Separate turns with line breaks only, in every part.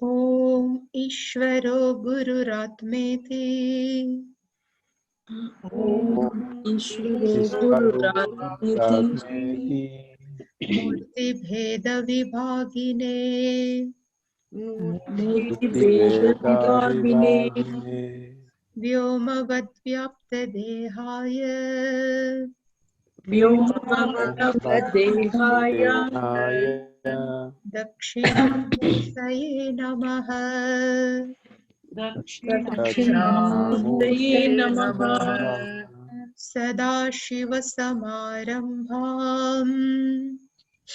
ॐ ईश्वरो गुरुरात्मेति
ईश्वरो गुरुरात्मेति
मूर्तिभेदविभागिने
मूर्तिभेदविभागिने
व्योमवद्व्याप्तदेहाय
व्योमवद्व्याप्तदेहाय
दक्षिणामूर्तये नमः।
दक्षिणामूर्तये नमः।
सदाशिवसमारम्भाम्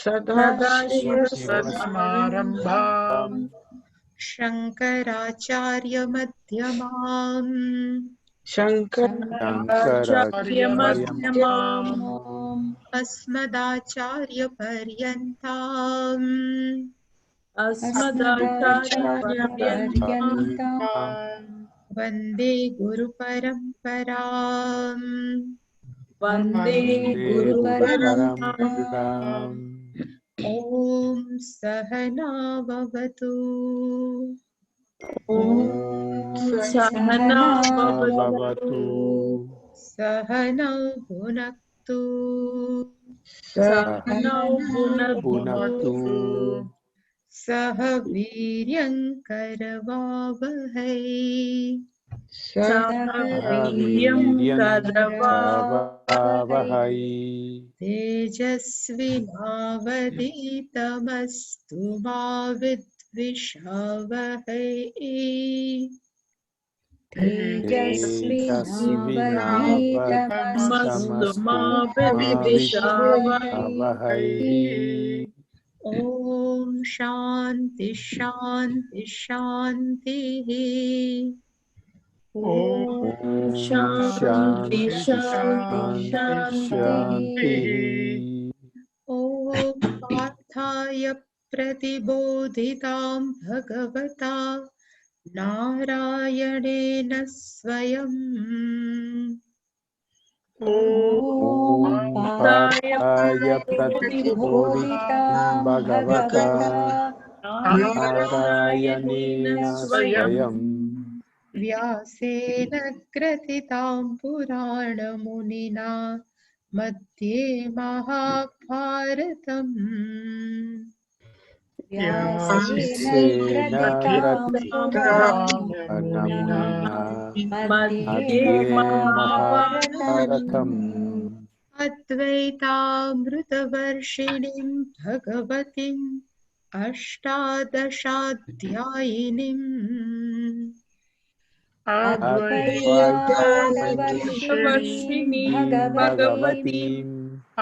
सदाशिवसमारम्भाम्
शङ्कराचार्यमध्यमाम्
शङ्कराचार्यमध्यमाम्
अस्मदाचार्यपर्यन्ताम्
अस्मदाचार्यपर्यन्ताम्
वन्दे गुरुपरम्पराम्।
वन्दे गुरुपरम्पराम्।
ॐ सहना भवतु
ॐ सहना भवतु
सहनौ भुनक्तु
सहनौ भुनक्तु
सह वीर्यङ्करवावहै
सह वीर्यं करवावहै
तेजस्विनावधीतमस्तु मा विद्विषावहै
तेजस्विनावधीतमस्तु मा विद्विषावहै।
ॐ शान्ति शान्ति शान्तिः।
ॐ शान्ति शान्ति शान्तिः।
ॐ पार्थाय प्रतिबोधितां भगवता नारायणेन स्वयं
पार्थाय प्रतिबोधितां भगवता नारायणेन स्वयं
व्यासेन ग्रथितां पुराणमुनिना मध्ये महाभारतम्
व्यासेन मध्ये महाभारतम्
अद्वैतामृतवर्षिणीं भगवतीम् अष्टादशाध्यायिनीम्
अद्वैतवर्षिणी भगवतीम्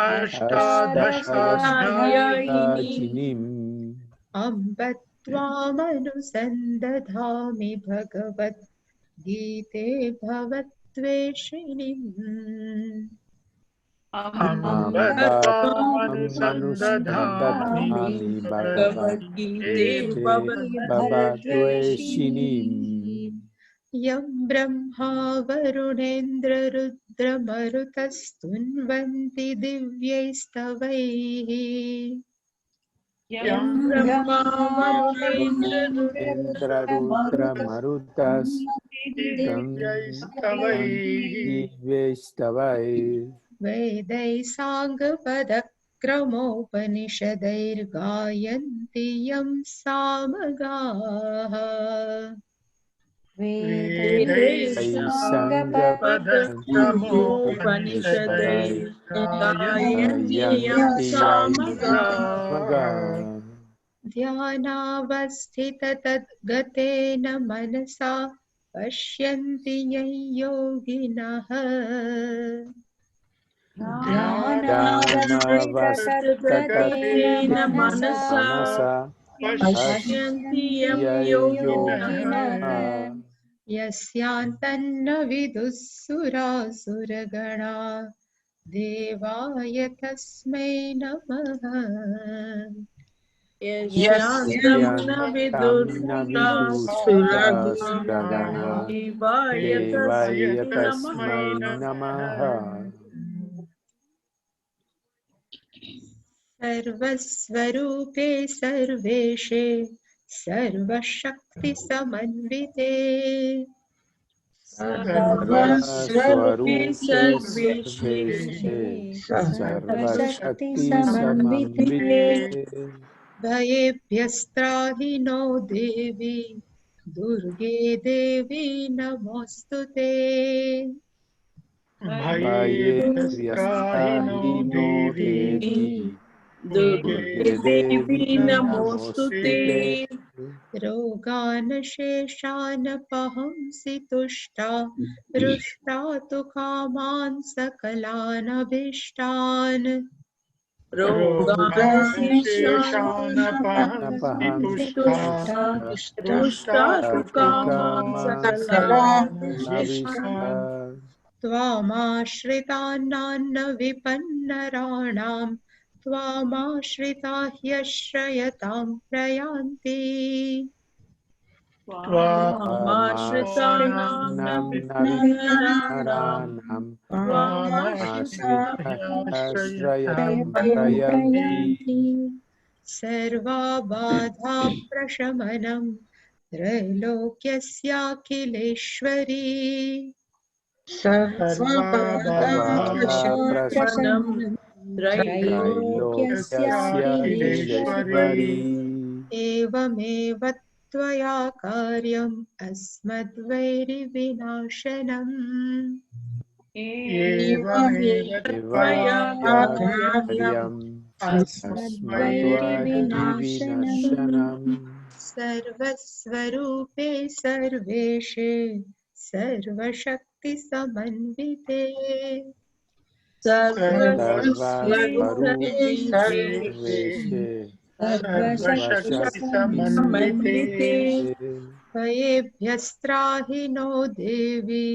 अष्टादशाध्यायिनीम्
अम्ब त्वामनुसन्दधामि भगवद्गीते भवत्वेषिणीम्
अनुसन्दधामि भगवद्गीते भवत्वेषिणीम्
यं ब्रह्मा वरुणेन्द्ररुद्रमरुतस्तुन्वन्ति दिव्यैस्तवैः
यं ब्रह्मा वरुणेन्द्ररुद्रमरुतस्तुन्वन्ति
वेदैः साङ्गपदक्रमोपनिषदैर्गायन्ति यं सामगाः
वेदैः साङ्गपदक्रमोपनिषदैर्गायन्ति यं सामगाः
ध्यानावस्थिततद्गतेन मनसा पश्यन्ति यं योगिनः
ध्यानावस्थिततद्गतेन मनसा पश्यन्ति यं योगिनः
यस्यान्तन्न विदुः सुरासुरगणा देवाय तस्मै नमः
यस्यान्तं न विदुर्सुरगणा देवाय तस्मै नमः
सर्वस्वरूपे सर्वेशे सर्वशक्तिसमन्विते
सर्वस्वरूपे
सर्वेशे
सर्वेशे सर्वशक्ति
सर्वशक्तिसमन्विते
समन्विते
भयेभ्यस्त्राहि नो देवी दुर्गे देवी नमोऽस्तु ते
भये व्यस्त्राहि नो देवी दुर्गे
देवी
देवी
नमोस्तुते।
नमोऽस्तुते
रोगानशेषानपहंसि तुष्टा रुष्टा तु कामान् सकलानभीष्टान्
रोगानशेषानपहंसि तुष्टा रुष्टा तु कामान् सकलानभीष्टान्
त्वामाश्रितानान्न विपन्नराणां त्वामाश्रिता ह्यश्रयतां प्रयान्ति
त्वामाश्रितानां न
त्वामाश्रितानां न
विघ्नराणां
विघ्नराणां
त्वामाश्रिताः
त्वामाश्रिताश्रयतं प्रयन्ति
प्रयन्ति
सर्वाबाधा प्रशमनं त्रैलोक्यस्याखिलेश्वरी
सर्वबाधाप्रशमनं
त्रैलोक्यस्य
त्रैलोक्यस्याखिलेश्वरी
अखिलेश्वरी
एवमेव त्वया कार्यम् अस्मद्वैरिविनाशनम्
एवमेव त्वया कार्यम्
कार्यम्
अस्मद्वैरिविनाशनम्
अस्मद्वैरिविनाशनम्
सर्वस्वरूपे सर्वेशे सर्वशक्तिसमन्विते
सर्वस्वरूपे
सर्वस्वरूपे
सर्वेशे
सर्वेशे
सर्वशक्तिसमन्विते
सर्वशक्तिसमन्विते
भयेभ्यस्त्राहि नो देवी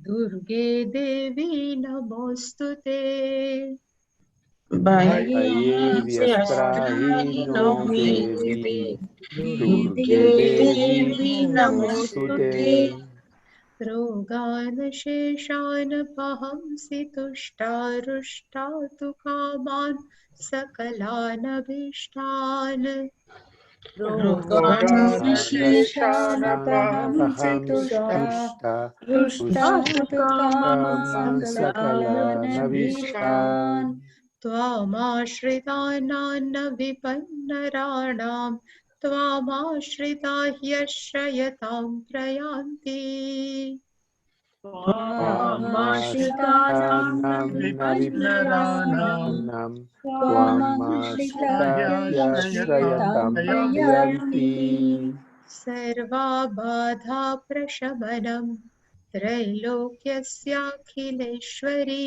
दुर्गे देवी नमोऽस्तु ते
भये व्यस्त्राहि नो देवी दुर्गे देवी नमोऽस्तुते
रोगानशेषानपहंसि तुष्टारुष्टा तु कामान् सकलानभीष्टान्
रोगानशेषानपहंसि तुष्टा
तुष्टा
रुष्टा तु कामान्
कामान्
सकलानभीष्टान्
सकलानभीष्टान्
त्वामाश्रितानान्न विपन्नराणां त्वामाश्रिता ह्यश्रयतां प्रयान्ति
त्वामाश्रितानां न
त्वामाश्रितानां न
विघ्नराणां
विघ्नराणां
त्वामाश्रिता
त्वामाश्रिताह्यश्रयतां
ह्यश्रयतां
प्रयन्ति
प्रयन्ति
सर्वाबाधा प्रशमनं त्रैलोक्यस्याखिलेश्वरी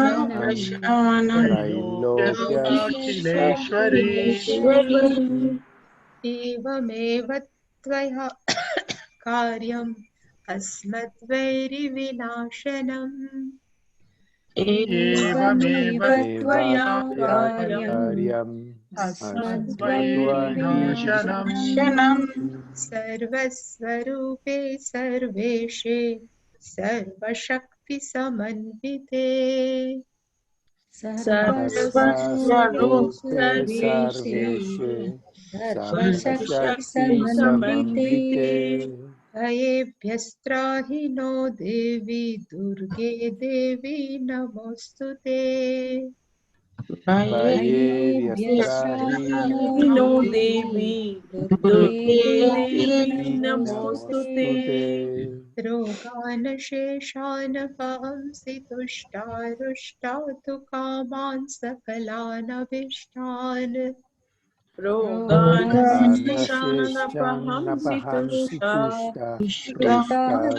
सर्वप्रशमनं त्रैलोक्यस्याखिलेश्वरी
एवमेव त्वया कार्यम् अस्मद्वैरिविनाशनम्
एवमेव त्वया कार्यम्
कार्यम्
अस्मद्वैरिविनाशनम्
सर्वस्वरूपे सर्वेशे सर्वशक्तिसमन्विते
सर्वस्वरूपे
सर्वेशे
सर्वशक्तिसमन्विते
भयेभ्यस्त्राहि नो देवी दुर्गे देवी नमोऽस्तु ते
भये व्यस्त्राहि
नो देवी दुर्गे देवी नमोऽस्तु ते
नमोऽस्तुते
रोगानशेषानपहंसि तुष्टारुष्टा तु कामान् सकलानभीष्टान्
रोगानशेषानपहंसि
नपहंसि
तुष्टा
तुष्टा
रुष्टा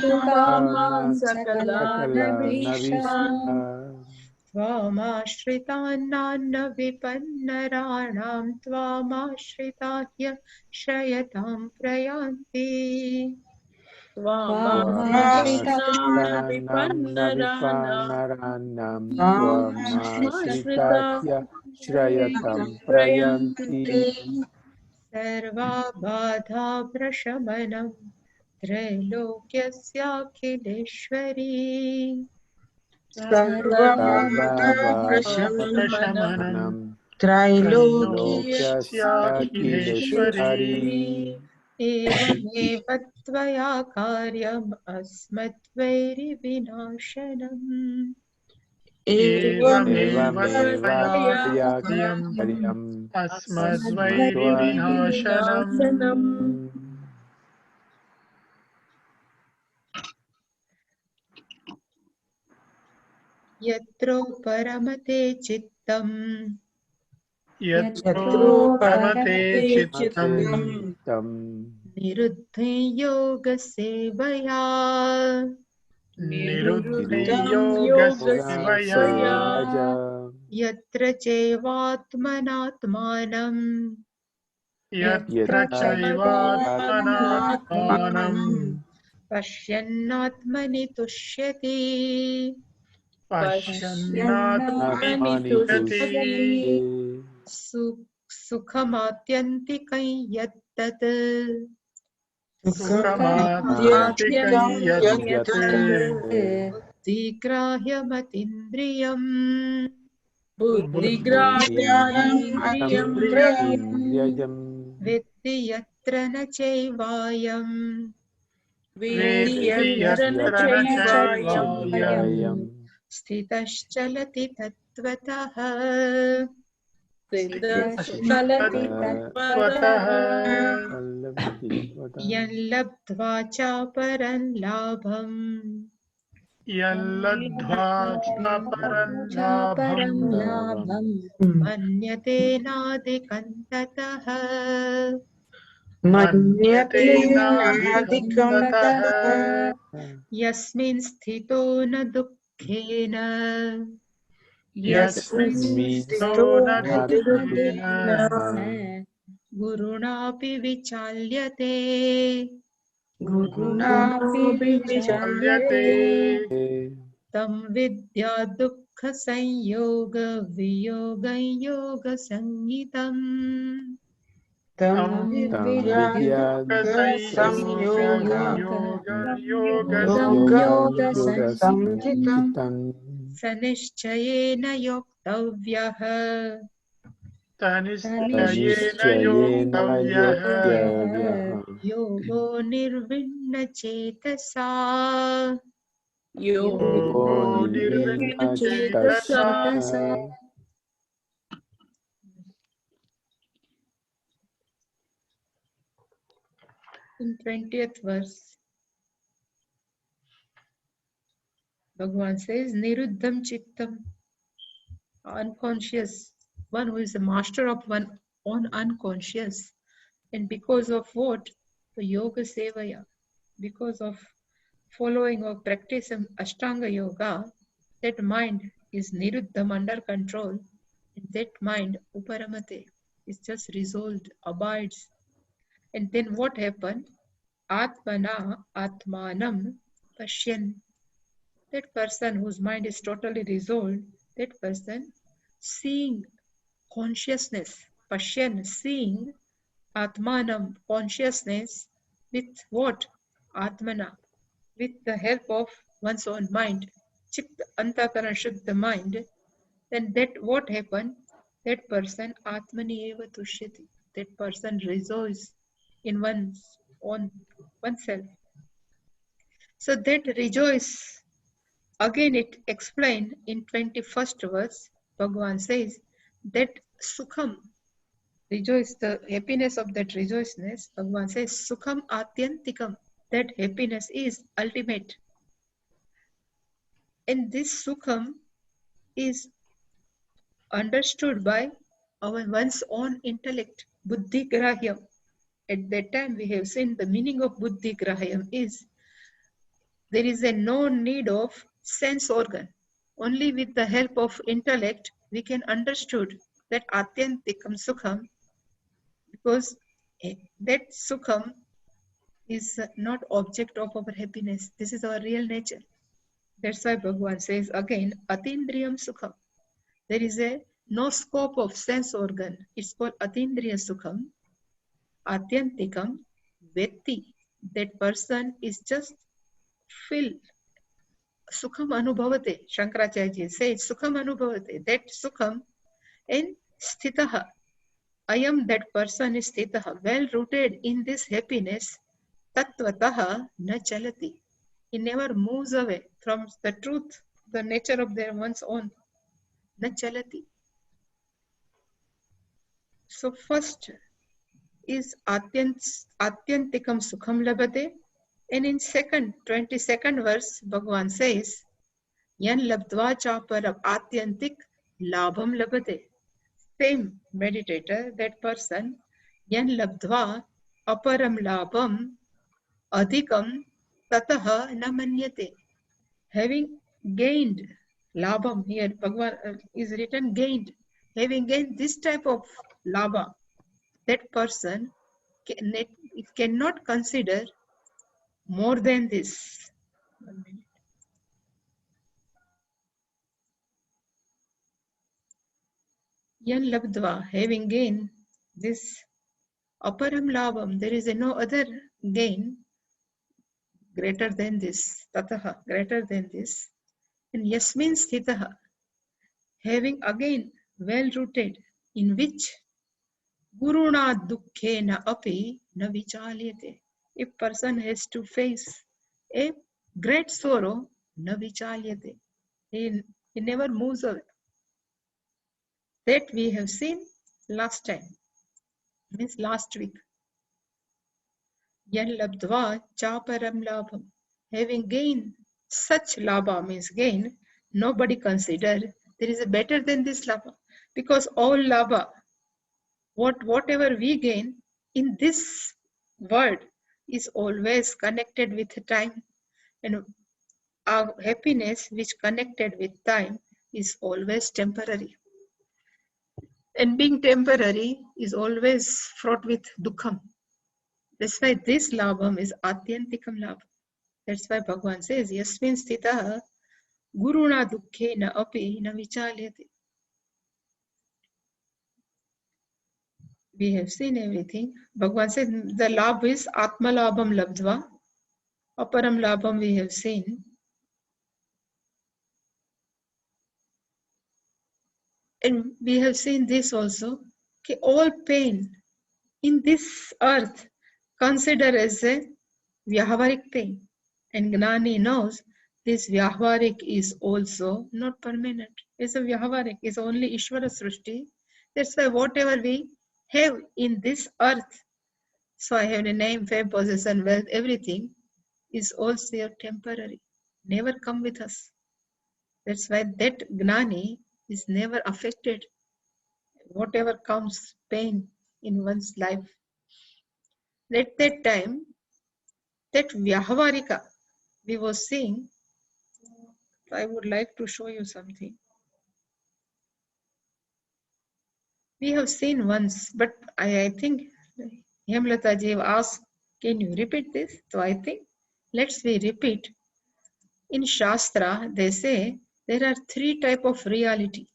तु कामान्
सकलानभीष्टा
सकलानभीष्टान्
त्वामाश्रितानान्न विपन्नराणां त्वामाश्रिता ह्यश्रयतां प्रयान्ति
त्वामाश्रितान् विपन्नराणां
विपन्नराणां
त्वामाश्रिताः
त्वामाश्रिताह्यश्रयतं प्रयन्ति
प्रयन्ति
सर्वाबाधा प्रशमनं त्रैलोक्यस्याखिलेश्वरी
सर्वबाधाप्रशमनं
त्रैलोक्यस्याखिलेश्वरी
एवमेव त्वया कार्यम् अस्मद्वैरिविनाशनम्
एवमेवाया कार्यम् अस्मद्वैरिविनाशनम्
यत्रो परमते चित्तम् निरुद्धे योगसेवया यत्र चैवात्मनात्मानम् पश्यन्नात्मनि तुष्यति सुखमात्यन्तिकं यत्तत् बुद्धिग्राह्यमतीन्द्रियम् वेत्ति यत्र न चैवायम् स्थितश्चलति तत्त्वतः यल्लब्ध्वा चापरं लाभम् मन्यते नाधिकं ततः यस्मिन् स्थितो न दुःखेन गुरुणापि विचाल्यते तं विद्या दुःखसंयोग वियोगं योगसंज्ञितम् स निश्चयेन योक्तव्यः योगो निर्विण्णचेतसा In 20th verse, Bhagavan says, Niruddham Chittam, unconscious, one who is a master of one own unconscious. And because of what? The Yoga Sevaya, because of following or practicing Ashtanga Yoga, that mind is Niruddham, under control. And that mind, Uparamate, is just resolved, abides. And then what happened? Atmana Atmanam Pashyan. That person whose mind is totally resolved, that person seeing consciousness, Pashyan, seeing Atmanam, consciousness, with what? Atmana, with the help of one's own mind. Chitta Antakaran Shuddha mind. Then that what happened? That person Atmani eva tushyati. That person rejoices in one's own oneself. So that rejoice, again it explained in 21st verse, Bhagavan says that sukham, rejoice, the happiness of that rejoicefulness, Bhagavan says sukham atyantikam, that happiness is ultimate. And this sukham is understood by one's own intellect, buddhi grahyam. At that time we have seen the meaning of buddhi grahyam is there is no need of sense organ. Only with the help of intellect we can understood that atyantikam sukham, because that sukham is not object of our happiness. This is our real nature. That's why Bhagavan says again, atindriyam sukham. There is no scope of sense organ. It's called atindriya sukham. Atyantikam vetti. That person is just filled. Sukham anubhavate. Shankaracharya says sukham anubhavate. That sukham, and Sthitaha. I am that person is sthitaha, well rooted in this happiness. Tattvataha na chalati. He never moves away from the truth, the nature of their one's own. Na chalati. So first is Atyantikam Sukham Labhate. And in 22nd verse, Bhagavan says, Yan labdva chaparam Atyantik Labham Labhate. Same meditator, that person, Yan labdva aparam labham adhikam tataha na manyate. Having gained labham, here Bhagavan is written gained. Having gained this type of labha, that person cannot consider more than this. 1 minute. Yan labdva, having gained this aparam labham, there is no other gain greater than this, tataha, greater than this. And yasmin sthitaha, having again well rooted, in which guruna dukkhena api na vichalyate. If person has to face a great sorrow, na vichalyate. He never moves away. That we have seen last time, means last week. Yan labdva chaparam labham. Having gained such labha, means gain, nobody consider there is a better than this labha. Because all labha, whatever we gain in this world is always connected with time. And our happiness which connected with time is always temporary. And being temporary is always fraught with dukkham. That's why this labham is atyantikam labham. That's why Bhagavan says, Yasmin sthitaha guruna dukkhena api na vichalyate. We have seen everything. Bhagavan says the labh is atma labham labdva. Aparam labham we have seen. And we have seen this also. Okay, all pain in this earth consider as a vyahavarik pain. And Gnani knows this vyahavarik is also not permanent. It's a vyahavarik, it's only Ishvara Srishti. That's why whatever we have in this earth, so I have a name, fame, possession, wealth, everything is also temporary, never come with us. That's why that Gnani is never affected. Whatever comes, pain in one's life. At that time, that Vyahavarika we were seeing, I would like to show you something. We have seen once, but I think Hemlata ji asked, can you repeat this? So I think, let's we repeat. In Shastra, they say there are 3 types of reality.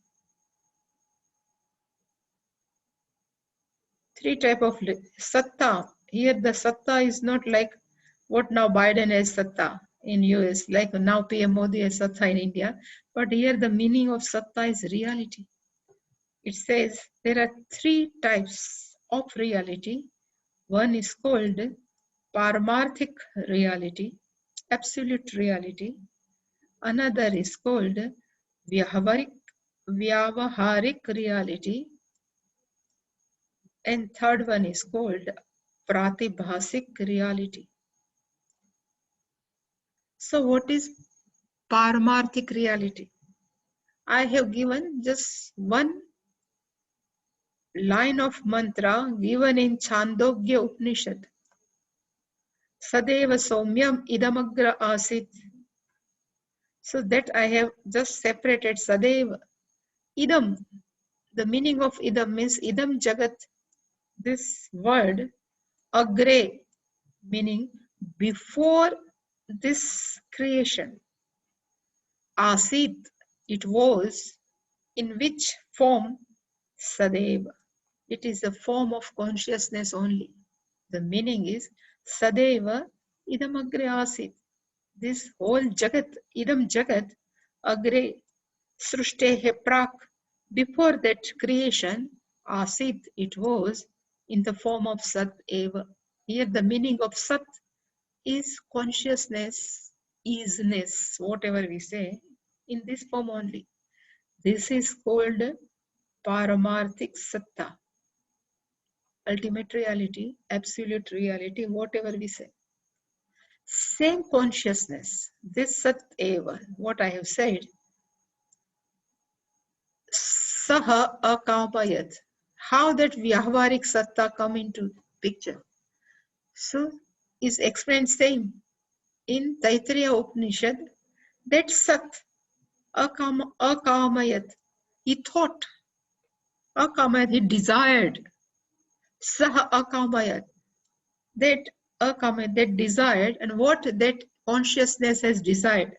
3 types of satta. Here the satta is not like what now Biden has satta in US, like now PM Modi has satta in India. But here the meaning of satta is reality. It says there are 3 types of reality. One is called Paramarthik reality, absolute reality. Another is called Vyavaharik reality. And third one is called Pratibhasik reality. So what is Paramarthik reality? I have given just one line of mantra given in Chandogya Upanishad. Sadeva Somyam Idamagra Asit. So that I have just separated Sadeva. Idam. The meaning of Idam means Idam Jagat. This word Agre, meaning before this creation. Asit, it was, in which form? Sadeva. It is a form of consciousness only. The meaning is Sadeva idam agre asit. This whole jagat, idam jagat, agre, srushtehe prak. Before that creation, Asit, it was in the form of Sat Eva. Here the meaning of Sat is consciousness, isness, whatever we say, in this form only. This is called Paramarthik Satta, ultimate reality, absolute reality, whatever we say. Same consciousness, this Sat Eva, what I have said, Saha Akamayat. How that Vyahvarik Satta come into picture? So is explained same in Taittiriya Upanishad that Sat Akamayat. He thought, Akamayat, he desired. Saha Akamayat. That Akamayat, that desired, and what that consciousness has desired.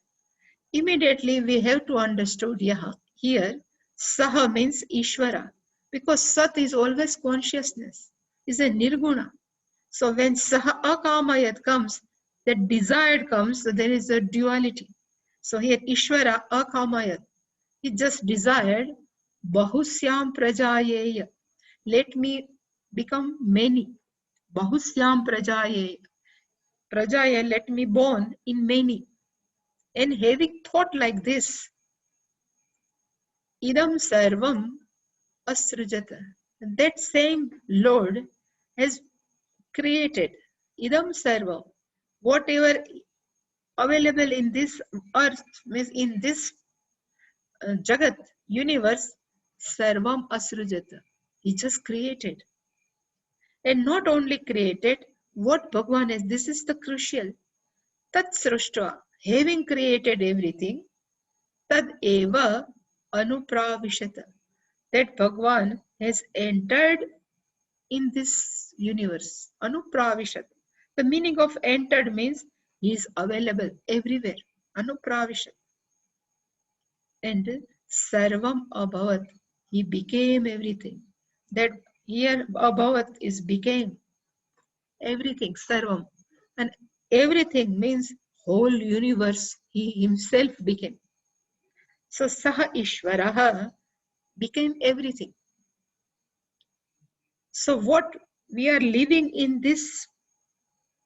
Immediately we have to understand here, Saha means Ishvara, because Sat is always consciousness, is a Nirguna. So when Saha Akamayat comes, that desired comes, so there is a duality. So here Ishvara Akamayat, he just desired Bahusyam Prajayeya, let me become many. Bahusyam Prajayeya, Prajaya, let me born in many. And having thought like this, Idam Sarvam Asrujata, that same Lord has created Idam Sarvam, whatever available in this earth, means in this Jagat, universe, Sarvam Asrujata. He just created. And not only created, what Bhagavan is, this is the crucial. Tat Srushta, having created everything, Tad Eva Anupravishata, that Bhagavan has entered in this universe. Anupravishat. The meaning of entered means he is available everywhere. Anupravishat. And Sarvam Abhavat. He became everything. That here Abhavat is became everything. Sarvam. And everything means whole universe. He himself became. So Saha Ishvaraha became everything. So what we are living in this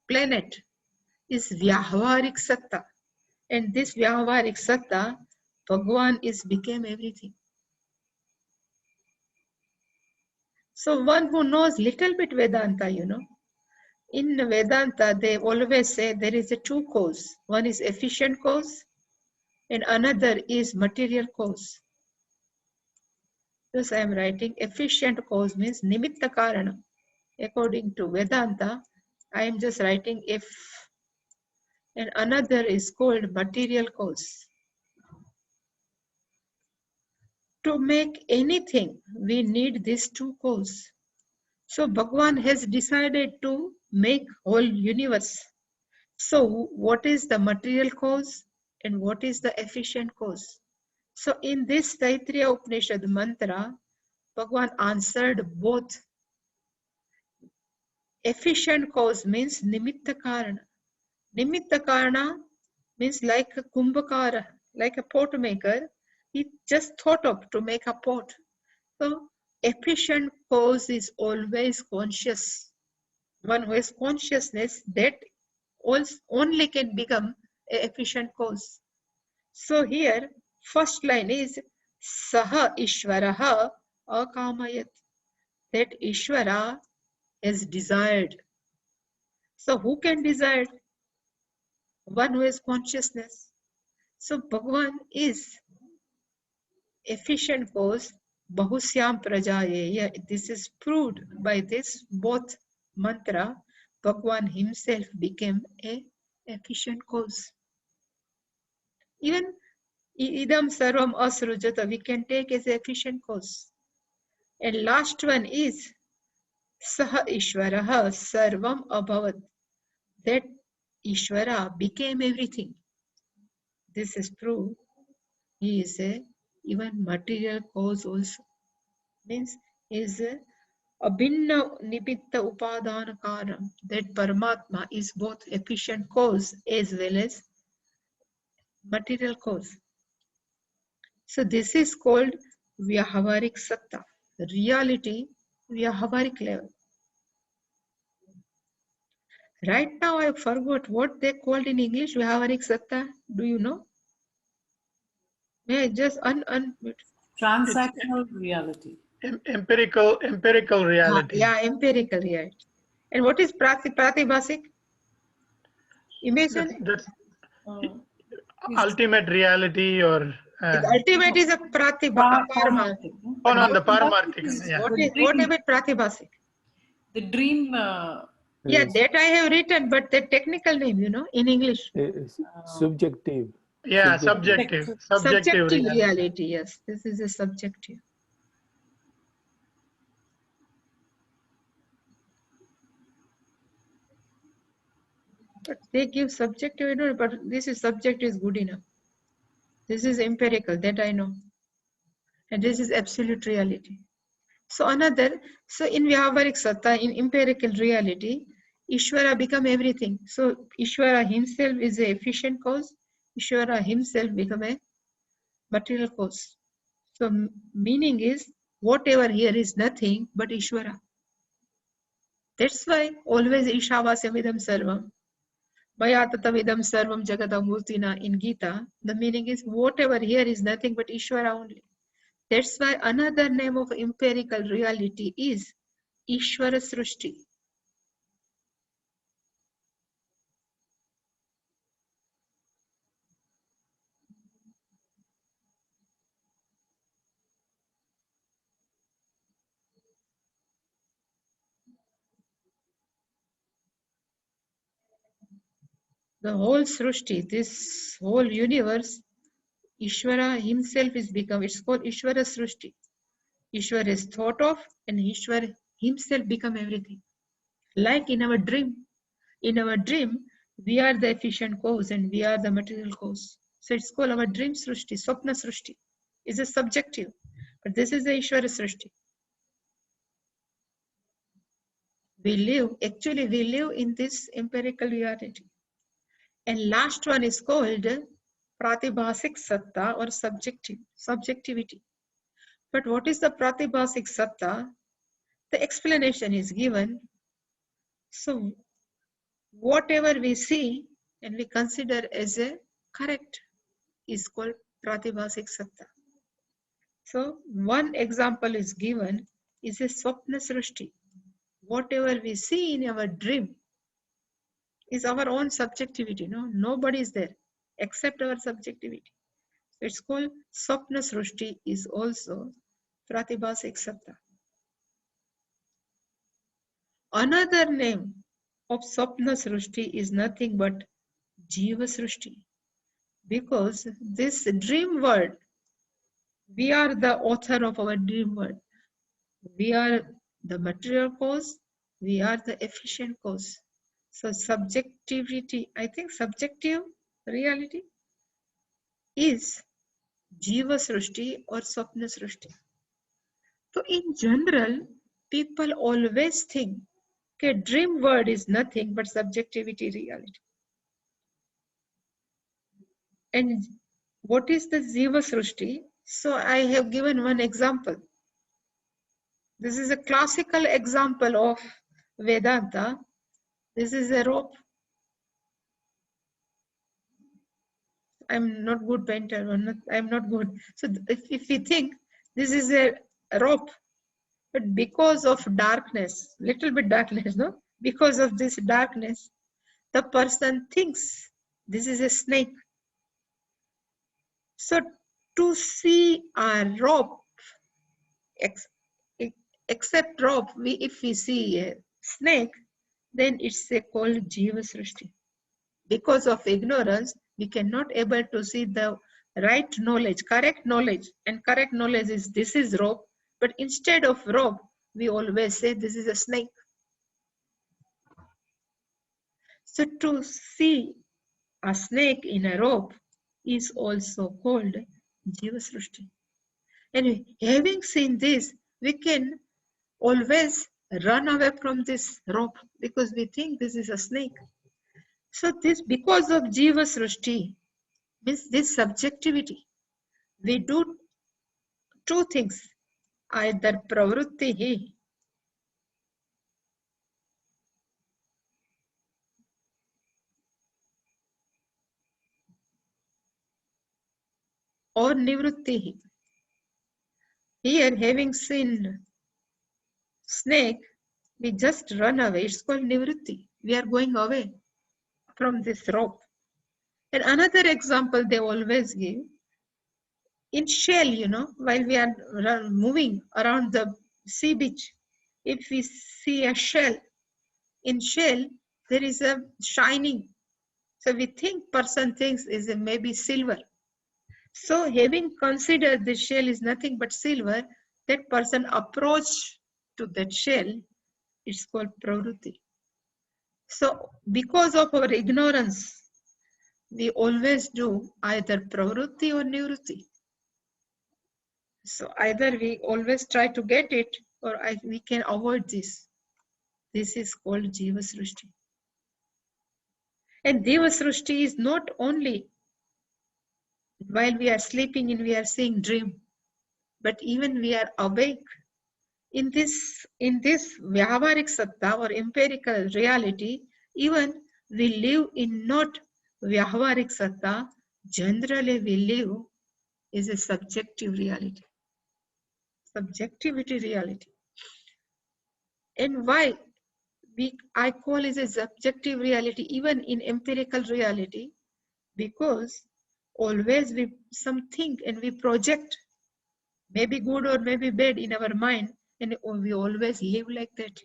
planet is Vyahvarik Satta. And this Vyahvarik Satta, Bhagavan is became everything. So one who knows little bit Vedanta, in Vedanta they always say there is a two cause. One is efficient cause and another is material cause. Thus I am writing efficient cause means Nimitta Karana. According to Vedanta, I am just writing if, and another is called material cause. To make anything, we need these two causes. So Bhagavan has decided to make whole universe. So what is the material cause and what is the efficient cause? So in this Taittiriya Upanishad mantra, Bhagavan answered both. Efficient cause means Nimitta Karana. Nimitta Karana means like a Kumbhakara, like a pot maker. He just thought of to make a pot. So efficient cause is always conscious. One who has consciousness, that only can become an efficient cause. So here, first line is Saha Ishvaraha Akamayat. That Ishvara is desired. So who can desire? One who has consciousness. So Bhagavan is efficient cause, Bahusyam Prajayeya. This is proved by this both mantra. Bhagavan himself became a efficient cause. Even Idam Sarvam Asrujata we can take as efficient cause. And last one is Saha Ishvaraha Sarvam Abhavat. That Ishvara became everything. This is proved. He is a even material cause also. Means is a Abhinna Nibitta Upadana Karam. That Paramatma is both efficient cause as well as material cause. So this is called Vyahavarik Satta. Reality Vyavharik level. Right now I forgot what they called in English Vyavharik Satta. Do you know? May I just unmute?
Transactional reality.
Empirical reality.
Yeah, empirical, yeah. And what is pratibhasik? Imagine
That's
Uh,
ultimate reality, or
the ultimate is a parma.
Paramount, no?
oh no, the
Paramount
paramārthika.
is
Yeah.
What about pratibhasik?
the dream.
Yeah,
Yes.
that I have written, but the technical name, you know, in English.
It's subjective.
Yeah, subjective
Subjective
reality.
reality, yes. This is a subjective. But they give subjective, you know, but this is subjective is good enough. This is empirical, that I know. And this is absolute reality. So in Vyavharik Satta, in empirical reality, Ishvara become everything. So Ishvara himself is a efficient cause. Ishvara himself become a material cause. So meaning is, whatever here is nothing but Ishvara. That's why always Ishavasyavidam Sarvam. Mayatatavidam Sarvam Jagatam Murtina in Gita, the meaning is whatever here is nothing but Ishvara only. That's why another name of empirical reality is Ishvara Srushti. The whole Srushti, this whole universe, Ishvara himself is become, it's called Ishvara Srushti. Ishvara is thought of and Ishvara himself become everything. Like in our dream. In our dream, we are the efficient cause and we are the material cause. So it's called our dream Srushti, Swapna Srushti. It's a subjective. But this is the Ishvara Srushti. We live in this empirical reality. And last one is called Pratibhasik Satta or subjectivity. But what is the Pratibhasik Satta? The explanation is given. So whatever we see and we consider as a correct is called Pratibhasik Satta. So one example is given is a Swapna Srushti. Whatever we see in our dream is our own subjectivity. No, nobody is there except our subjectivity. So it's called Swapna Srushti is also Pratibhasik Satta. Another name of Swapna Srushti is nothing but Jiva Srushti. Because this dream world, we are the author of our dream world. We are the material cause, we are the efficient cause. So subjectivity, I think subjective reality is Jiva Srushti or Swapna Srushti. So in general, people always think that dream world is nothing but subjectivity reality. And what is the Jiva Srushti? So I have given one example. This is a classical example of Vedanta. This is a rope. I'm not good painter. I'm not good. So if we think this is a rope, but because of darkness, little bit darkness, no? Because of this darkness, the person thinks this is a snake. So to see a rope, except rope, if we see a snake, then it's called Jiva Srushti. Because of ignorance, we cannot able to see the right knowledge, correct knowledge. And correct knowledge is this is rope, but instead of rope, we always say this is a snake. So to see a snake in a rope is also called Jiva Srushti. And having seen this, we can always run away from this rope because we think this is a snake. So this, because of Jiva Srushti, means this subjectivity, we do two things, either pravrutti or nivrittihi. Here, having seen snake, we just run away. It's called nivritti. We are going away from this rope. And another example they always give, in shell, while we are moving around the sea beach, if we see a shell, in shell, there is a shining. So we think person thinks is maybe silver. So having considered the shell is nothing but silver, that person approach to that shell, it's called pravrutti. So because of our ignorance, we always do either pravrutti or nivrutti. So either we always try to get it or we can avoid this. This is called Jiva Srushti. And Jiva Srushti is not only while we are sleeping and we are seeing dream, but even we are awake. In this Vyavaharik Satta or empirical reality, even we live in not Vyavaharik Satta, generally we live is a subjective reality. Subjectivity reality. And why I call it a subjective reality even in empirical reality? Because always we think and we project, maybe good or maybe bad in our mind, and we always live like that.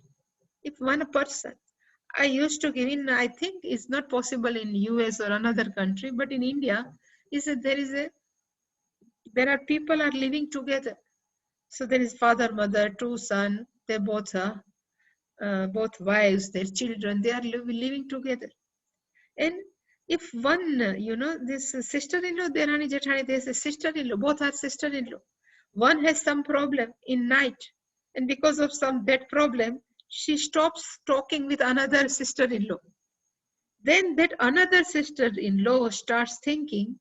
If one person, I used to give in, I think it's not possible in US or another country, but in India, is that there are people are living together. So there is father, mother, two sons, they both are, both wives, their children, they are living together. And if one, this sister-in-law, Derani Jethani, there's a sister-in-law, both are sister-in-law. One has some problem in night, and because of that problem, she stops talking with another sister-in-law. Then that another sister-in-law starts thinking,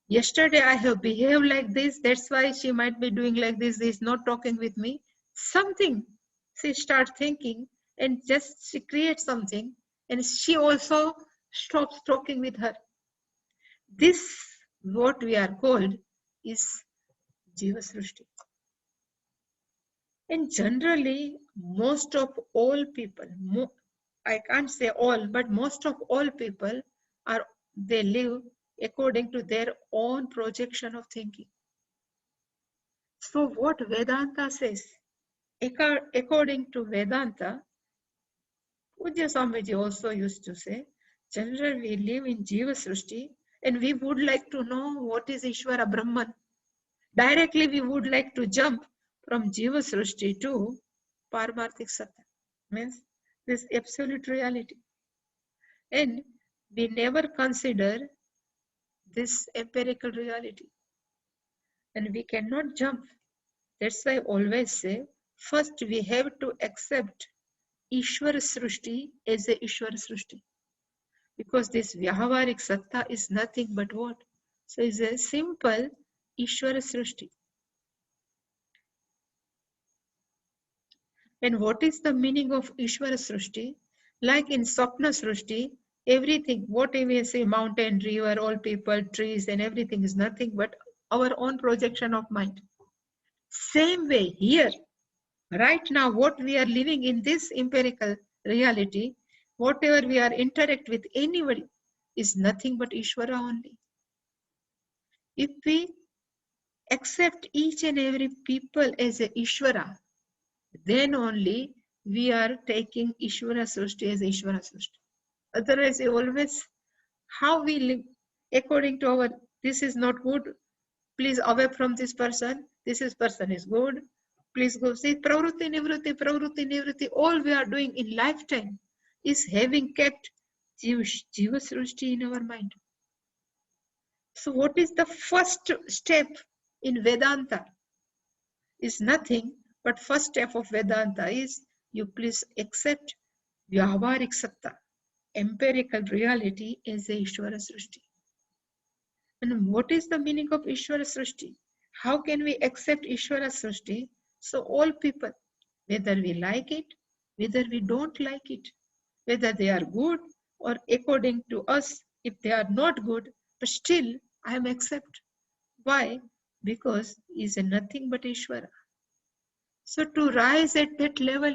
yesterday I have behaved like this, that's why she might be doing like this, is not talking with me. Something she starts thinking, and just she creates something, and she also stops talking with her. This, what we are called, is Jiva Srushti. And generally, most of all people, I can't say all, but most of all people they live according to their own projection of thinking. So what Vedanta says, according to Vedanta, Pujya Swamiji also used to say, generally we live in Jiva Srushti and we would like to know what is Ishvara Brahman. Directly we would like to jump from Jiva Srushti to Paramarthik Satta, means this absolute reality. And we never consider this empirical reality. And we cannot jump. That's why I always say, first we have to accept Ishvara Srushti as a Ishvara Srushti. Because this Vyahavarik Satta is nothing but what? So it's a simple Ishvara Srushti. And what is the meaning of Ishvara Srushti? Like in Sapna Srushti, everything, whatever we say, mountain, river, all people, trees, and everything is nothing but our own projection of mind. Same way here, right now, what we are living in this empirical reality, whatever we are interact with anybody is nothing but Ishvara only. If we accept each and every people as a Ishvara, then only we are taking Ishvara Srushti as Ishvara Srushti. Otherwise, always how we live according to our, this is not good, please away from this person, person is good, please go. See, pravrutti, nivrutti, all we are doing in lifetime is having kept Jiva Srushti in our mind. So what is the first step in Vedanta? Is nothing but first step of Vedanta is you please accept Vyahavarik Satta, empirical reality as a Ishvara Srushti. And what is the meaning of Ishvara Srushti? How can we accept Ishvara Srushti? So all people, whether we like it, whether we don't like it, whether they are good or according to us, if they are not good, but still I am accept. Why? Because he is nothing but Ishvara. So to rise at that level,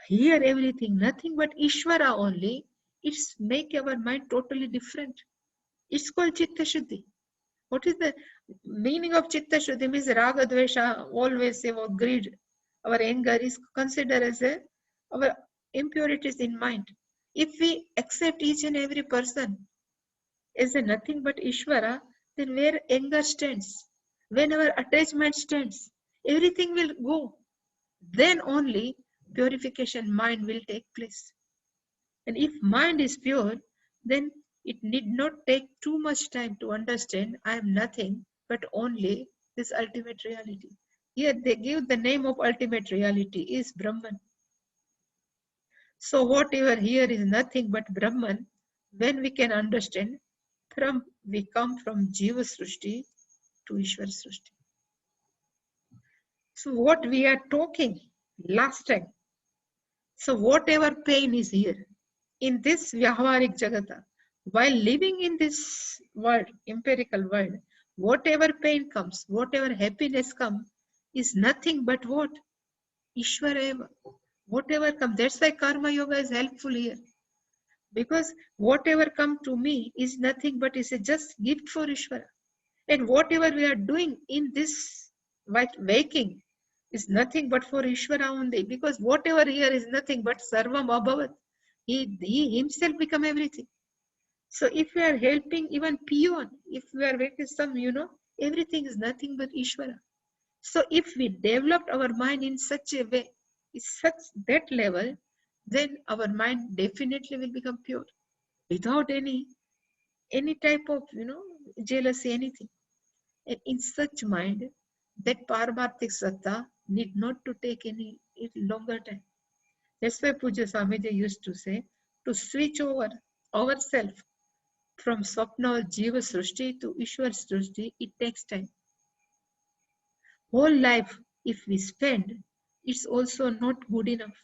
hear everything, nothing but Ishvara only, it's make our mind totally different. It's called Chitta Shuddhi. What is the meaning of Chitta Shuddhi? Means Raga Dvesha, always about greed, our anger is considered as our impurities in mind. If we accept each and every person as a nothing but Ishvara, then where anger stands, when our attachment stands, everything will go. Then only purification mind will take place. And if mind is pure, then it need not take too much time to understand I am nothing but only this ultimate reality. Here they give the name of ultimate reality is Brahman. So whatever here is nothing but Brahman, when we can understand, we come from Jiva Srushti to Ishwar Srushti. So what we are talking last time, so whatever pain is here, in this Vyahvarik Jagata, while living in this world, empirical world, whatever pain comes, whatever happiness comes, is nothing but what? Ishvara eva. Whatever comes, that's why Karma Yoga is helpful here. Because whatever comes to me is nothing but is a just gift for Ishvara. And whatever we are doing in this waking is nothing but for Ishvara only. Because whatever here is nothing but Sarvam Abhavat. He himself become everything. So if we are helping even peon, if we are making some, everything is nothing but Ishvara. So if we developed our mind in such a way, such that level, then our mind definitely will become pure, without any type of, jealousy, anything. And in such mind, that Paramarthik Satta need not to take any longer time. That's why Puja Swamiji used to say, to switch over ourselves from Swapna or Jiva Srushti to Ishwar Srushti, it takes time. Whole life, if we spend, it's also not good enough.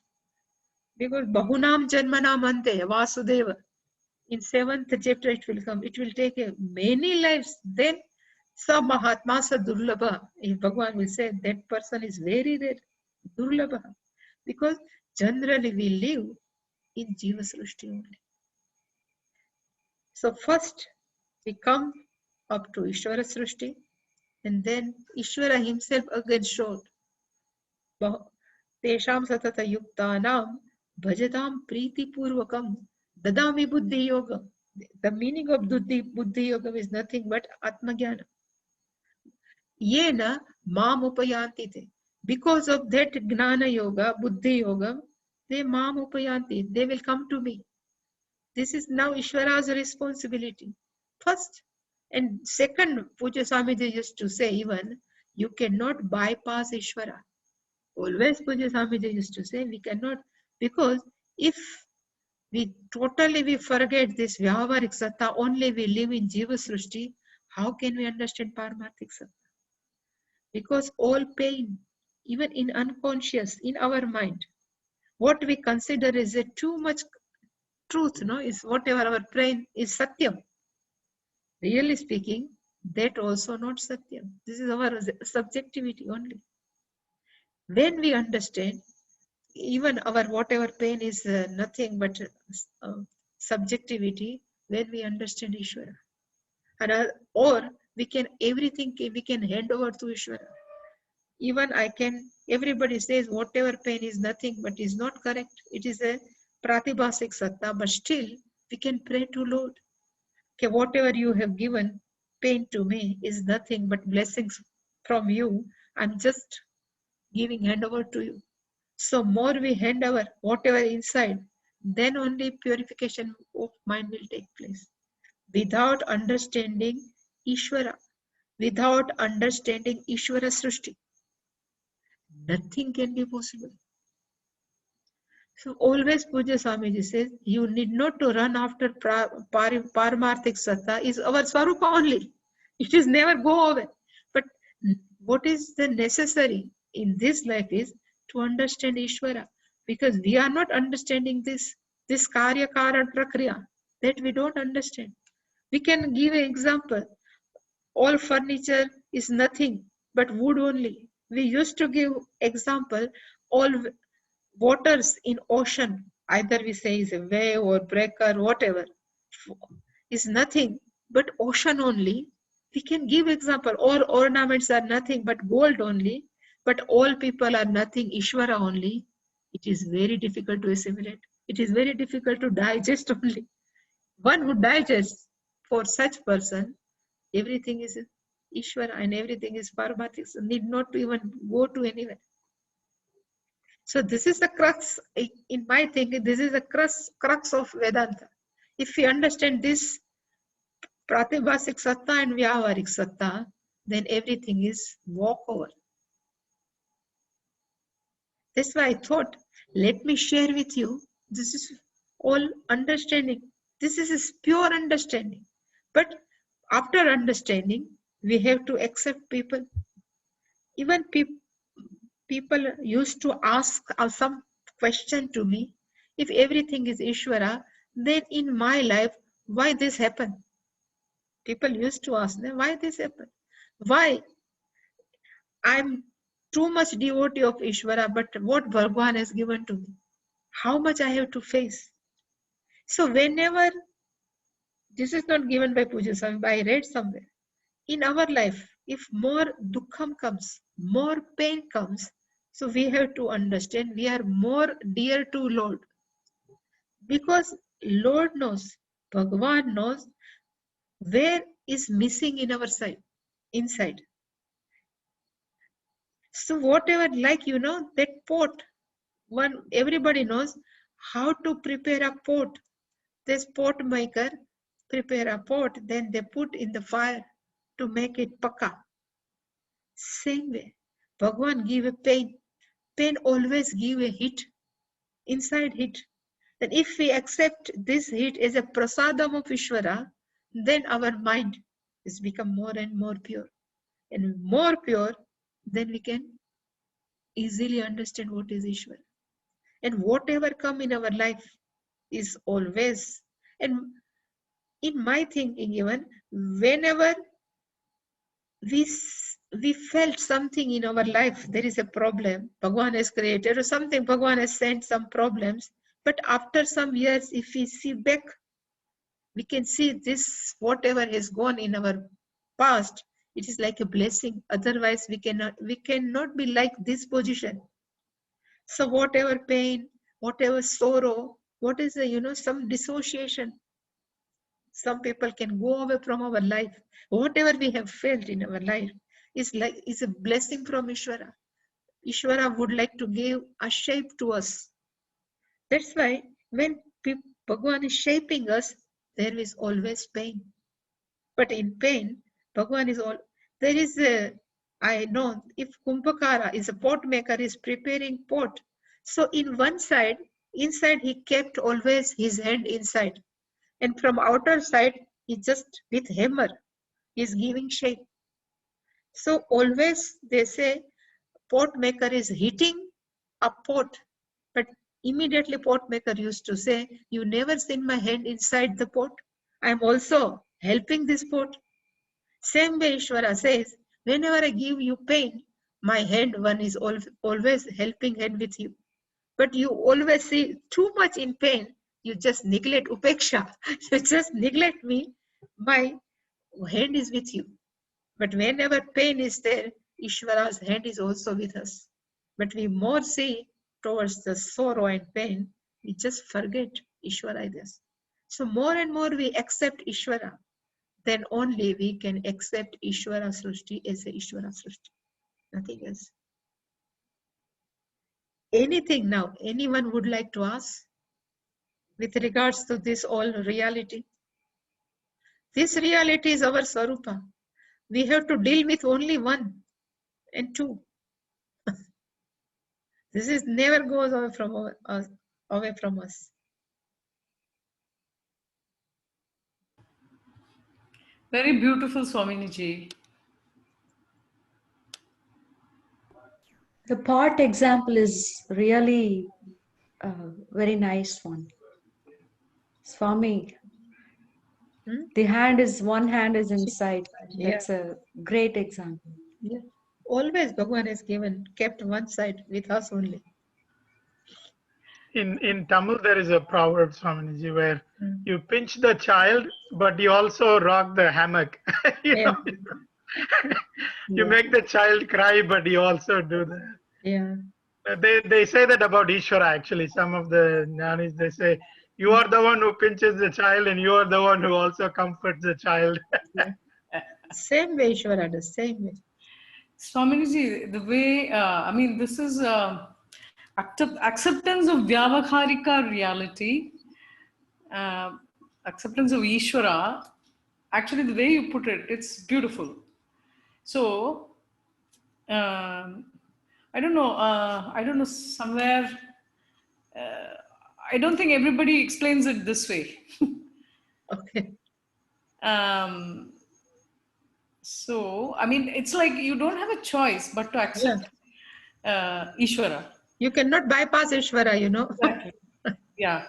Because Bahunam Janmanam Ante, Vasudeva, in 7th chapter it will come. It will take many lives. Then Sa Mahatma Sa Durlabha, if Bhagavan will say that person is very rare, Durlabha. Because generally we live in Jiva Srushti only. So first we come up to Ishvara Srushti, and then Ishvara himself again showed Tesham Satata Yuktanam Bhajatam Priti Purvakam Dadami Buddhi Yoga. The meaning of Buddhi Yoga is nothing but Atmagyana. Yena Mam Upayanti te. Because of that Gnana Yoga, Buddhi Yoga, they Mam Upayanti, they will come to me. This is now Ishvara's responsibility. First, and second, Puja Swamiji used to say even, you cannot bypass Ishvara. Always Puja Swamiji used to say, we cannot, because if we forget this Vyahavarik Satta, only we live in Jiva Srushti, how can we understand Paramarthik Satta? Because all pain, even in unconscious, in our mind, what we consider is a too much truth, is whatever our brain is Satyam. Really speaking, that also not Satyam. This is our subjectivity only. When we understand, even our whatever pain is nothing but subjectivity, when we understand Ishvara. And, or we can hand over to Ishvara. Even everybody says whatever pain is nothing but is not correct. It is a pratibhasik satta, but still we can pray to Lord. Okay, whatever you have given pain to me is nothing but blessings from you. I'm just giving hand over to you. So more we hand over whatever inside, then only purification of mind will take place. Without understanding Ishvara, without understanding Ishvara Srushti, nothing can be possible. So always Puja Swamiji says, you need not to run after Paramarthik Satta, is our Swarupa only. It is never go away. But what is the necessary in this life is to understand Ishvara. Because we are not understanding this Karya Karan Prakriya, that we don't understand. We can give an example. all furniture is nothing but wood only. We used to give example, all waters in ocean, either we say is a wave or breaker, whatever, is nothing but ocean only. We can give example, all ornaments are nothing but gold only, but all people are nothing, Ishvara only. It is very difficult to assimilate. It is very difficult to digest only. One who digests, for such person, everything is Ishvara and everything is Paramatik, so need not to even go to anywhere. So this is the crux, in my thinking, this is the crux of Vedanta. If we understand this Pratibhasik Satta and Vyavaharik Satta, then everything is walkover. That's why I thought, let me share with you, this is all understanding. This is pure understanding. But after understanding, we have to accept people. Even people used to ask some question to me, if everything is Ishvara, then in my life, why this happened? People used to ask them, why this happened? Why I'm too much devotee of Ishvara, but what Bhagavan has given to me? How much I have to face? So whenever, this is not given by Puja Swami, I read somewhere, in our life, if more dukkham comes, more pain comes, so we have to understand we are more dear to Lord. Because Lord knows, Bhagavan knows where is missing in our side, inside. So whatever, like that pot, everybody knows how to prepare a pot. This pot maker prepare a pot, then they put in the fire to make it pakka. Same way, Bhagavan give a pain. Pain always give a heat, inside heat. Then if we accept this heat as a prasadam of Ishvara, then our mind is become more and more pure. And more pure, then we can easily understand what is Ishvara. And whatever come in our life is always, and in my thinking even, whenever we felt something in our life, there is a problem, Bhagavan has created or something, Bhagavan has sent some problems, but after some years, if we see back, we can see this, whatever has gone in our past, it is like a blessing. Otherwise, we cannot be like this position. So whatever pain, whatever sorrow, what is the, some dissociation, some people can go away from our life. Whatever we have felt in our life is a blessing from Ishvara. Ishvara would like to give a shape to us. That's why when Bhagavan is shaping us, there is always pain. But in pain, Bhagavan is all. There is I know if Kumbhakara is a pot maker, is preparing pot. So in one side, inside he kept always his hand inside. And from outer side, he just with hammer is giving shape. So always they say pot maker is hitting a pot, but immediately pot maker used to say, you never seen my hand inside the pot. I am also helping this pot. Same way Ishvara says, whenever I give you pain, my hand one is always helping hand with you. But you always see too much in pain, you just neglect upeksha. You just neglect me, my hand is with you. But whenever pain is there, Ishvara's hand is also with us. But we more see towards the sorrow and pain, we just forget Ishvara is. So more and more we accept Ishvara, then only we can accept Ishvara Srishti as a Ishvara Srishti. Nothing else. Anything now, anyone would like to ask with regards to this all reality? This reality is our Swarupa. We have to deal with only one and two. This is never goes away from us.
Very beautiful, Swamini-ji.
The pot example is really a very nice one. Swami The hand is, one hand is inside.
Yeah.
That's a great example.
Yeah. Always Bhagavan has kept one side with us only.
In Tamil, there is a proverb, Swamiji, where
Mm.
you pinch the child, but you also rock the hammock. you
Yeah.
know, you make the child cry, but you also do that.
Yeah.
They say that about Ishvara actually. Some of the jnanis, they say, you are the one who pinches the child and you are the one who also comforts the child.
Same way Ishvara does, same way.
Swamiji, the way, I mean, this is acceptance of Vyavakharika reality, acceptance of Ishvara. Actually, the way you put it, it's beautiful. So, I don't know, somewhere, I don't think everybody explains it this way.
Okay.
So, I mean, it's like you don't have a choice but to accept Ishvara.
You cannot bypass Ishvara, you know.
Exactly. Yeah.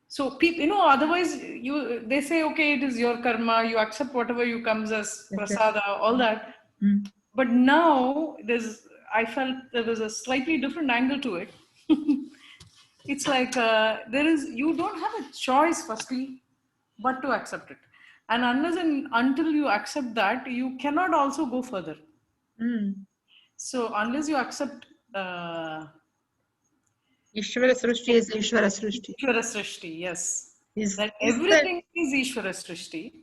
So people, otherwise they say, okay, it is your karma, you accept whatever you comes as prasada, all that.
Mm.
But now I felt there was a slightly different angle to it. It's like you don't have a choice firstly, but to accept it. And unless and until you accept that, you cannot also go further.
Mm.
So unless you accept
Ishvara Srushti is Ishvara Srushti.
Ishvara Srishti, yes. That
Is
everything is Ishvara Srishti.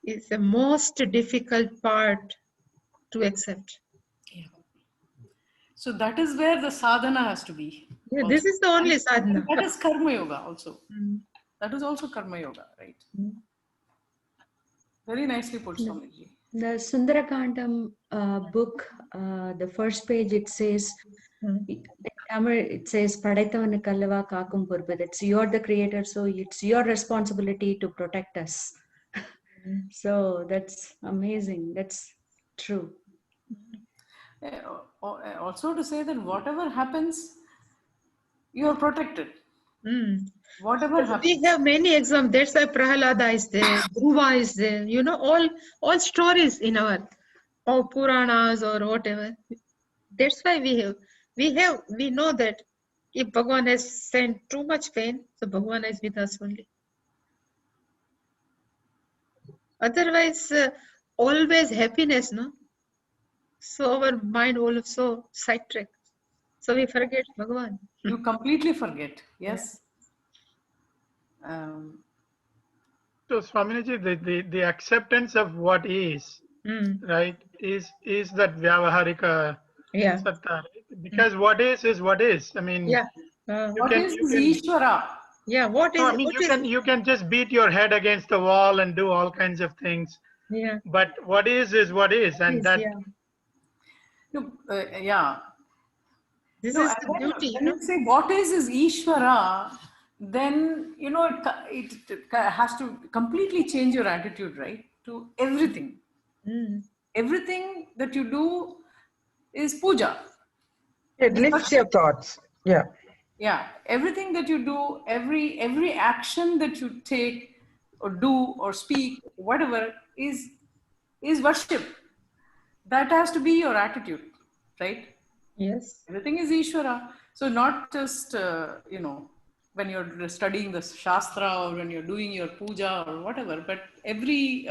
It's the most difficult part to accept.
Yeah. So that is where the sadhana has to be.
Yeah, this is the only sadhana.
That is karma yoga also. That is also karma yoga, right? Very nicely put, Swamiji.
The Sundarakandam book, the first page, it says, in Tamil, it says, Padaithavanu kallava kaakum purpad. It's you're the creator, so it's your responsibility to protect us. So that's amazing. That's true.
Also to say that whatever happens, you are protected. Whatever happens.
We have many examples. That's why Prahalada is there, Dhruva is there. You know, all stories in our Puranas or whatever. That's why we know that if Bhagavan has sent too much pain, so Bhagavan is with us only. Otherwise, always happiness, no? So our mind also sidetracked. So we forget Bhagavan.
You completely forget, yes.
So Swaminiji, the acceptance of what is, right, is that Vyavaharika Satta, right? Because what is what is. I mean,
what is Ishvara?
Yeah, what is?
No, I mean, you can just beat your head against the wall and do all kinds of things.
Yeah.
But what is what is, and that.
Yeah.
This is the beauty.
When you say what is Ishvara, then it has to completely change your attitude, right? To everything. Everything that you do is puja.
It lifts your thoughts. Yeah.
Yeah. Everything that you do, every action that you take or do or speak, whatever, is worship. That has to be your attitude, right?
Yes.
Everything is Ishvara. So not just, when you're studying the Shastra or when you're doing your puja or whatever, but every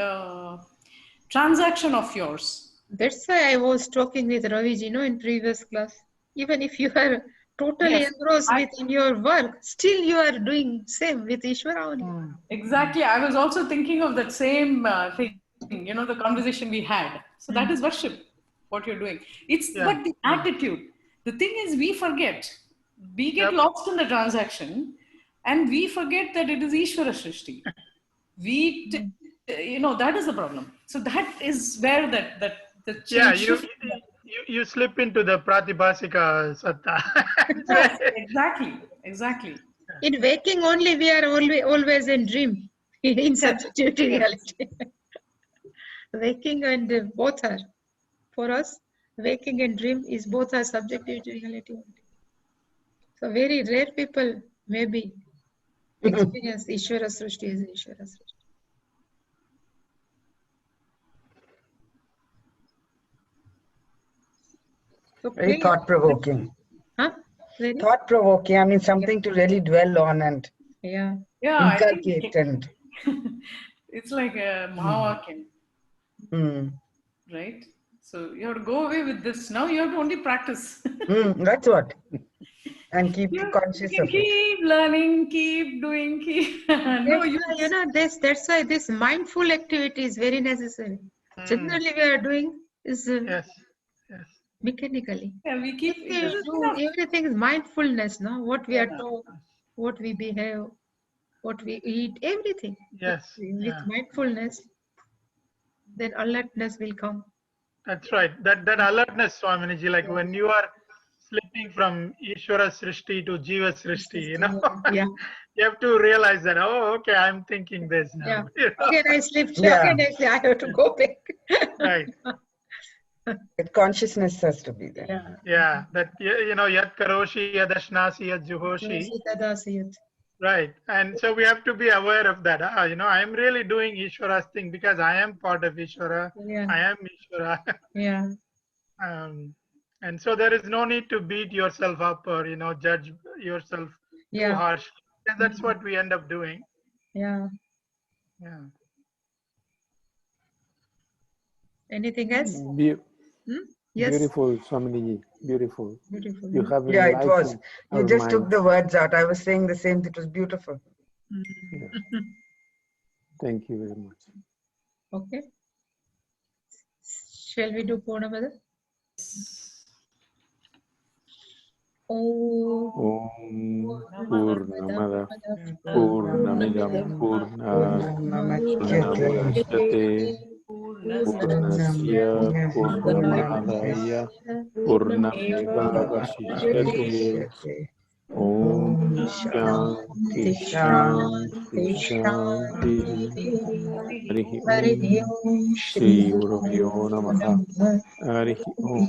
transaction of yours.
That's why I was talking with Raviji, in previous class. Even if you are totally engrossed within your work, still you are doing same with Ishvara only.
Exactly. I was also thinking of that same thing, the conversation we had. So that is worship, what you're doing. But the attitude. The thing is, we forget. We get lost in the transaction and we forget that it is Ishvara Srishti. That is the problem. So that is where the change.
Yeah, you slip into the Pratibhasika Satta.
Yes, exactly.
In waking only, we are always in dream, in subjective reality. Waking and both are, for us, waking and dream is both are subjective reality only. So very rare people maybe experience Ishvara Srishti as Ishvara Srishti. So
Very thought-provoking.
Huh? Very?
Thought-provoking. I mean, something to really dwell on and
Yeah.
Yeah, I think
inculcate and.
it's like a Mahavakyam, right? So you have to go away with this. Now you have to only practice.
That's what. And keep conscious
you can
of it.
keep learning, keep doing, keep. No,
That's why this mindful activity is very necessary. Generally, we are doing is
Yes.
mechanically.
Yeah, we keep.
Everything is mindfulness, no? What we are told, what we behave, what we eat, everything.
Yes.
With mindfulness, then alertness will come.
That's right. That alertness, Swaminiji, like when you are slipping from Ishvara Srishti to Jiva Srishti, you know, you have to realize that, oh, okay, I'm thinking this now.
Yeah.
You know?
Again, I slipped. Again, I have to go back.
Right.
That consciousness has to be there.
Yeah. That, you know, yat karoshi, yad ashnasi, yad juhoshi. Right. And so we have to be aware of that. You know, I'm really doing Ishvara's thing because I am part of Ishvara. I am Ishvara.
Yeah.
And so there is no need to beat yourself up or, you know, judge yourself too harshly. And that's what we end up doing.
Yeah. Anything else? Yes.
Beautiful, Swaminiji. Beautiful. You have
it was. You just took
mind.
the words out. I was saying the same. It was beautiful.
Yeah. Thank you very much.
Okay. Shall we do Purnamada?
Om Purnamada Purnamidam Purnamudachyate Purnasya Purnamadaya Purnamevavasishyate. Om Shanti Shanti Shanti. Harihi Om. Shri Gurubhyo Namaha. Harihi Om.